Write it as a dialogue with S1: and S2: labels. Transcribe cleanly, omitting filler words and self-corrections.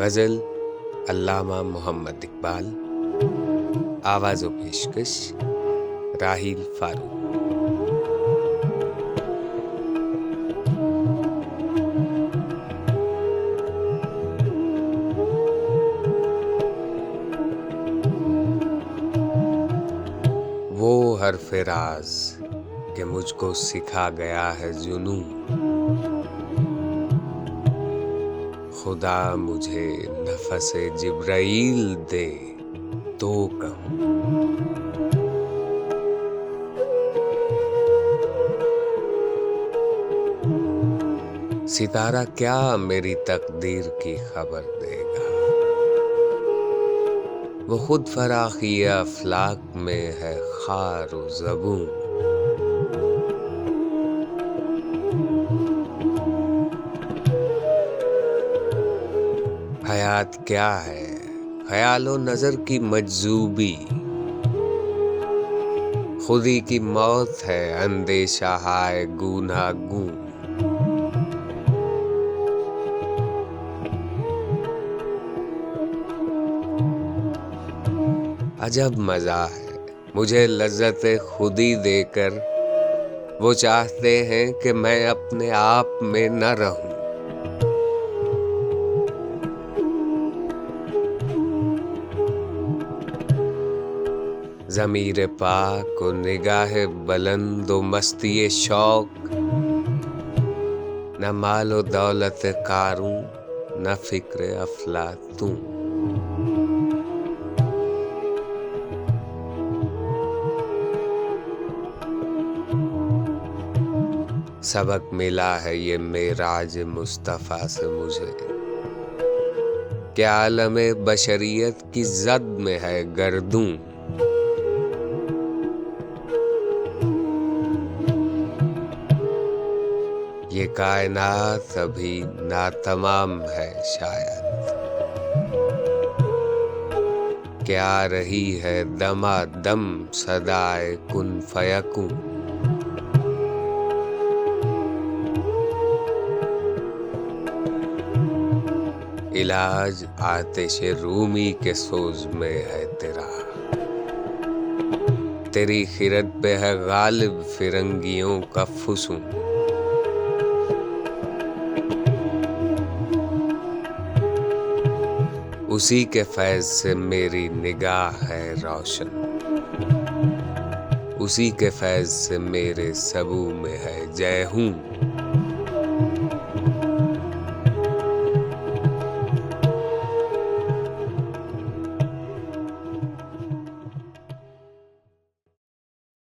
S1: गज़ल अल्लामा मोहम्मद इकबाल। आवाज़ व पेशकश राहील फारूक। वो हर्फ़े राज़ कि मुझको सिखा गया है जुनून, खुदा मुझे नफ़से जिब्राईल दे तो कहूँ। सितारा क्या मेरी तकदीर की खबर देगा, वो खुद फराखी अफलाक में है खार व ज़बून। हयात क्या है ख्यालो नज़र की मजजूबी, खुदी की मौत है अंदेशा हाय गूना गूं। अजब मज़ा है मुझे लज़्ज़त खुदी देकर, वो चाहते हैं कि मैं अपने आप में न रहूं। ज़मीर पाक और निगाह बुलंद व मस्ती शौक, न मालो दौलत कारूं न फिक्र अफलातूं। सबक मिला है ये मेराज मुस्तफ़ा से मुझे, क्या आलमे बशरियत की ज़द में है गर्दूं। ये कायनात अभी नातमाम है शायद, क्या रही है दमादम सदाए कुन फयकूं। इलाज आतिशे रूमी के सोज में है तेरा, तेरी खिरत पे है गालिब फिरंगियों का फुसूं। उसी के फैज़ से मेरी निगाह है रोशन, उसी के फैज़ से मेरे सबू में है जय हूँ।